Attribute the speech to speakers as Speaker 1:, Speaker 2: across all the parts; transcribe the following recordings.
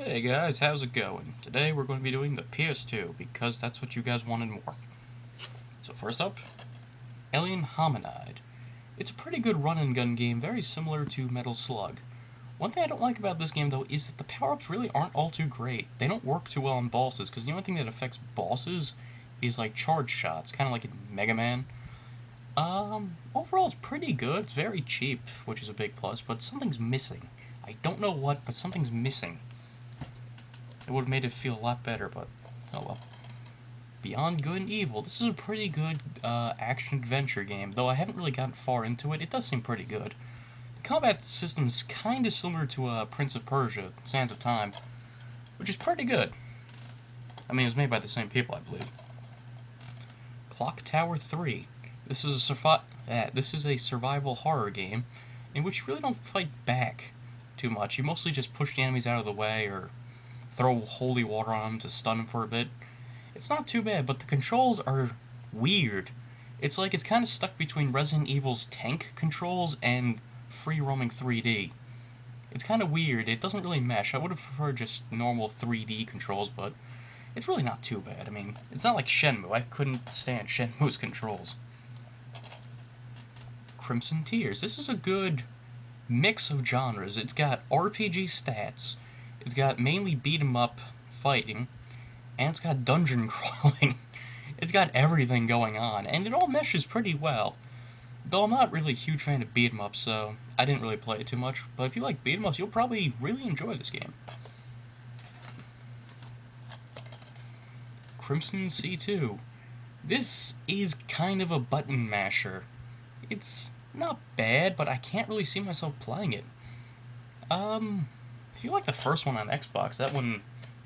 Speaker 1: Hey guys, how's it going? Today we're going to be doing the PS2 because that's what you guys wanted more. So first up, Alien Hominide. It's a pretty good run and gun game, very similar to Metal Slug. One thing I don't like about this game though is that the power-ups really aren't all too great. They don't work too well on bosses because the only thing that affects bosses is like charge shots, kind of like in Mega Man. Overall it's pretty good. It's very cheap, which is a big plus, but something's missing. I don't know what, but something's missing. It would have made it feel a lot better, but oh well. Beyond Good and Evil. This is a pretty good action-adventure game, though I haven't really gotten far into it. It does seem pretty good. The combat system is kind of similar to Prince of Persia, Sands of Time, which is pretty good. I mean, it was made by the same people, I believe. Clock Tower 3. This is a survival horror game in which you really don't fight back too much. You mostly just push the enemies out of the way or throw holy water on them to stun them for a bit. It's not too bad, but the controls are weird. It's like it's kind of stuck between Resident Evil's tank controls and free-roaming 3D. It's kind of weird. It doesn't really mesh. I would have preferred just normal 3D controls, but it's really not too bad. I mean, it's not like Shenmue. I couldn't stand Shenmue's controls. Crimson Tears. This is a good mix of genres. It's got RPG stats, it's got mainly beat-em-up fighting, and it's got dungeon crawling. It's got everything going on, and it all meshes pretty well. Though I'm not really a huge fan of beat-em-ups, so I didn't really play it too much, but if you like beat-em-ups, you'll probably really enjoy this game. Crimson C2. This is kind of a button masher. It's not bad, but I can't really see myself playing it. If you like the first one on Xbox, that one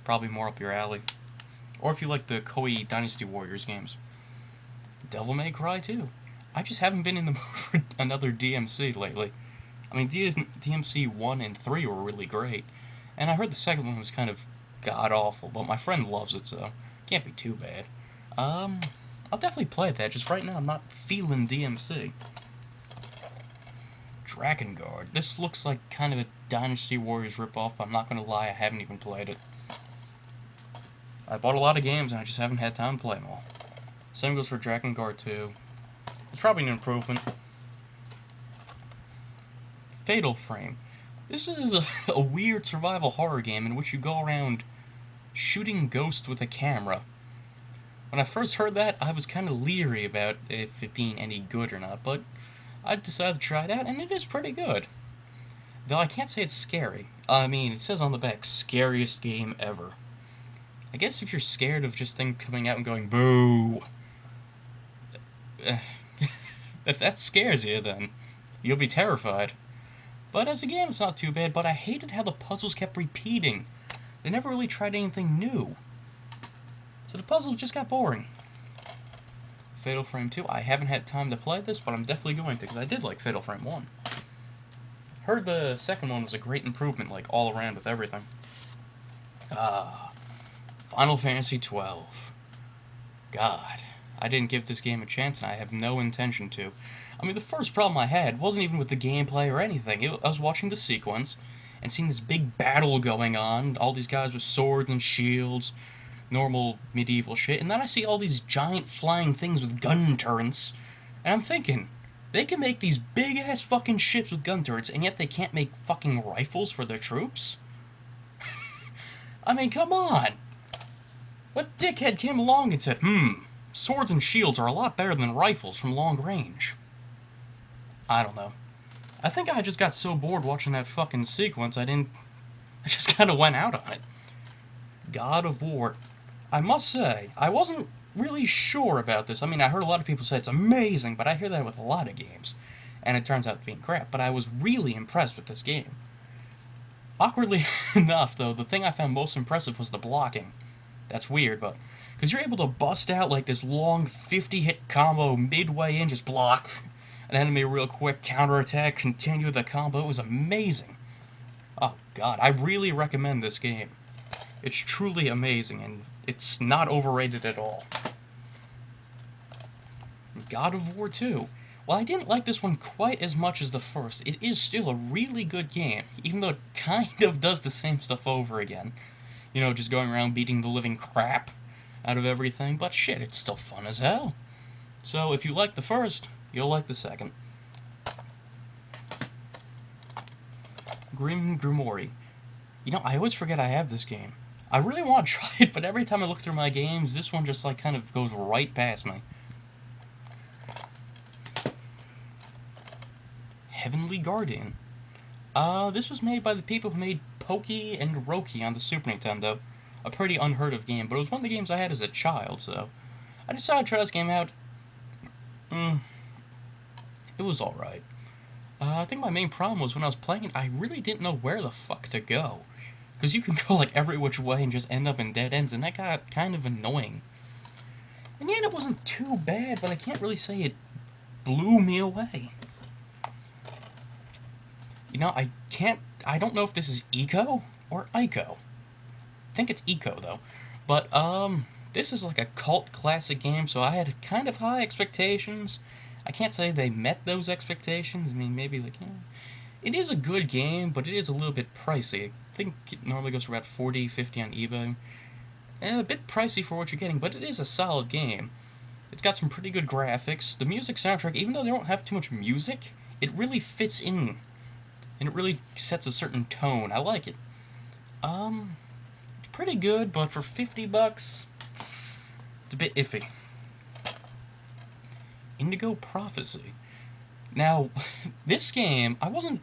Speaker 1: probably more up your alley. Or if you like the Koei Dynasty Warriors games. Devil May Cry 2. I just haven't been in the mood for another DMC lately. I mean, DMC 1 and 3 were really great, and I heard the second one was kind of god-awful, but my friend loves it, so can't be too bad. I'll definitely play that, just right now I'm not feeling DMC. Drakengard. This looks like kind of a Dynasty Warriors ripoff, but I'm not going to lie, I haven't even played it. I bought a lot of games, and I just haven't had time to play them all. Same goes for Drakengard 2. It's probably an improvement. Fatal Frame. This is a weird survival horror game in which you go around shooting ghosts with a camera. When I first heard that, I was kind of leery about if it being any good or not, but I decided to try it out, and it is pretty good. Though I can't say it's scary. I mean, it says on the back, scariest game ever. I guess if you're scared of just things coming out and going, boo, if that scares you, then you'll be terrified. But as a game, it's not too bad, but I hated how the puzzles kept repeating. They never really tried anything new. So the puzzles just got boring. Fatal Frame 2. I haven't had time to play this, but I'm definitely going to, because I did like Fatal Frame 1. Heard the second one was a great improvement, like, all around with everything. Final Fantasy 12. God, I didn't give this game a chance, and I have no intention to. I mean, the first problem I had wasn't even with the gameplay or anything. I was watching the sequence, and seeing this big battle going on, all these guys with swords and shields, normal medieval shit, and then I see all these giant flying things with gun turrets, and I'm thinking, they can make these big-ass fucking ships with gun turrets, and yet they can't make fucking rifles for their troops? I mean, come on! What dickhead came along and said, swords and shields are a lot better than rifles from long range? I don't know. I think I just got so bored watching that fucking sequence, I just kinda went out on it. God of War. I must say, I wasn't really sure about this. I mean, I heard a lot of people say it's amazing, but I hear that with a lot of games, and it turns out being crap, but I was really impressed with this game. Awkwardly enough, though, the thing I found most impressive was the blocking. That's weird, but because you're able to bust out like this long 50-hit combo midway in, just block an enemy real quick, counterattack, continue the combo. It was amazing. Oh god, I really recommend this game. It's truly amazing, and it's not overrated at all. God of War 2. While I didn't like this one quite as much as the first, it is still a really good game, even though it kind of does the same stuff over again. You know, just going around beating the living crap out of everything, but shit, it's still fun as hell. So if you like the first, you'll like the second. Grim Grimoire. You know, I always forget I have this game. I really want to try it, but every time I look through my games, this one just like kind of goes right past me. Heavenly Guardian. This was made by the people who made Pokey and Roki on the Super Nintendo. A pretty unheard of game, but it was one of the games I had as a child, so I decided to try this game out. It was alright. I think my main problem was when I was playing it, I really didn't know where the fuck to go. Because you can go like every which way and just end up in dead ends, and that got kind of annoying. And yet it wasn't too bad, but I can't really say it blew me away. You know, I don't know if this is Eco or Ico. I think it's Eco, though. But, this is like a cult classic game, so I had kind of high expectations. I can't say they met those expectations. I mean, maybe, like, it is a good game, but it is a little bit pricey. I think it normally goes for about $40, $50 on eBay. A bit pricey for what you're getting, but it is a solid game. It's got some pretty good graphics. The music soundtrack, even though they don't have too much music, it really fits in. And it really sets a certain tone. I like it. It's pretty good, but for $50, it's a bit iffy. Indigo Prophecy. Now, this game,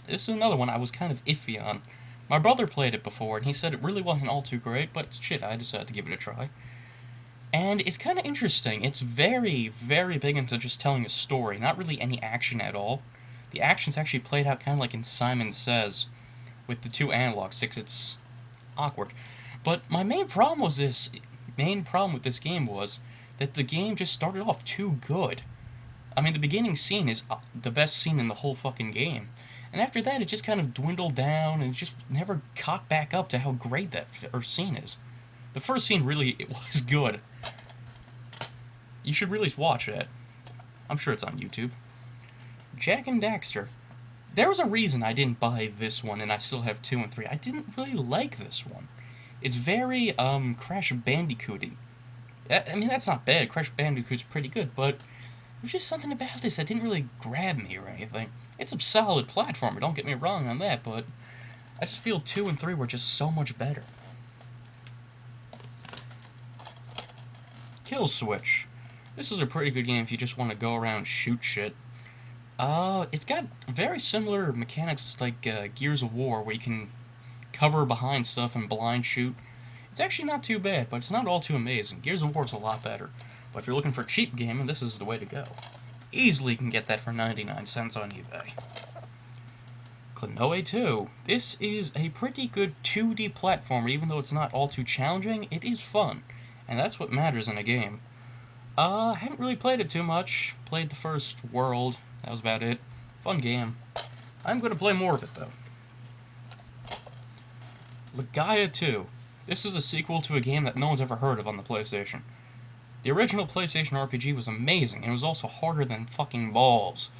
Speaker 1: this is another one I was kind of iffy on. My brother played it before, and he said it really wasn't all too great, but shit, I decided to give it a try. And it's kind of interesting. It's very, very big into just telling a story, not really any action at all. The action's actually played out kind of like in Simon Says, with the two analog sticks. It's awkward. But my main problem with this game was that the game just started off too good. I mean, the beginning scene is the best scene in the whole fucking game. And after that, it just kind of dwindled down and just never caught back up to how great that scene is. The first scene really, it was good. You should really watch it. I'm sure it's on YouTube. Jak and Daxter. There was a reason I didn't buy this one, and I still have 2 and 3. I didn't really like this one. It's very, Crash Bandicoot-y. I mean, that's not bad. Crash Bandicoot's pretty good, but there's just something about this that didn't really grab me or anything. It's a solid platformer, don't get me wrong on that, but I just feel 2 and 3 were just so much better. Kill Switch. This is a pretty good game if you just want to go around and shoot shit. It's got very similar mechanics like Gears of War, where you can cover behind stuff and blind shoot. It's actually not too bad, but it's not all too amazing. Gears of War is a lot better. But if you're looking for cheap gaming, this is the way to go. Easily can get that for 99 cents on eBay. Klonoa 2. This is a pretty good 2D platformer, even though it's not all too challenging. It is fun, and that's what matters in a game. I haven't really played it too much. Played the first world. That was about it. Fun game. I'm going to play more of it, though. Legaia 2. This is a sequel to a game that no one's ever heard of on the PlayStation. The original PlayStation RPG was amazing, and it was also harder than fucking balls.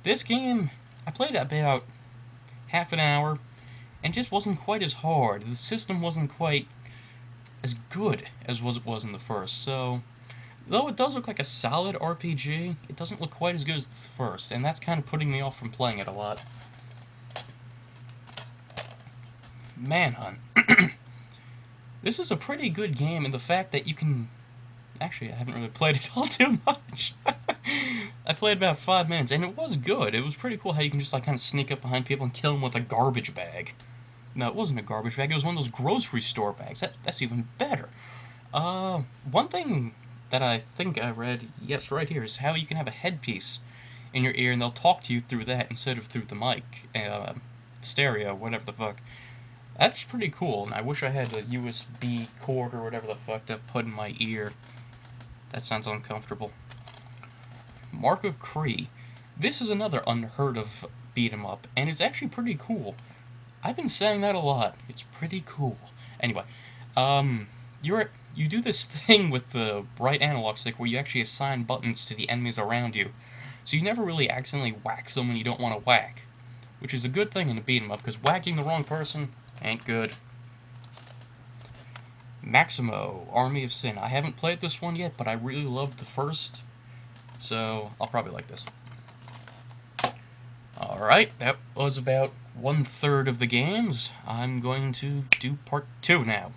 Speaker 1: This game, I played it about half an hour, and just wasn't quite as hard. The system wasn't quite as good as it was in the first, so though it does look like a solid RPG, it doesn't look quite as good as the first, and that's kind of putting me off from playing it a lot. Manhunt. This is a pretty good game in the fact that you can... Actually, I haven't really played it all too much. I played about 5 minutes, and it was good. It was pretty cool how you can just like kind of sneak up behind people and kill them with a garbage bag. No, it wasn't a garbage bag. It was one of those grocery store bags. That's even better. One thing that I think I read, yes, right here, is how you can have a headpiece in your ear, and they'll talk to you through that instead of through the mic, stereo, whatever the fuck. That's pretty cool, and I wish I had a USB cord or whatever the fuck to put in my ear. That sounds uncomfortable. Mark of Kree. This is another unheard of beat 'em up, and it's actually pretty cool. I've been saying that a lot. It's pretty cool. Anyway, you do this thing with the right analog stick where you actually assign buttons to the enemies around you. so you never really accidentally whack someone you don't want to whack, which is a good thing in a beat 'em up, because whacking the wrong person ain't good. Maximo, Army of Sin. I haven't played this one yet, but I really loved the first, so I'll probably like this. Alright, that was about 1/3 of the games. I'm going to do part 2 now.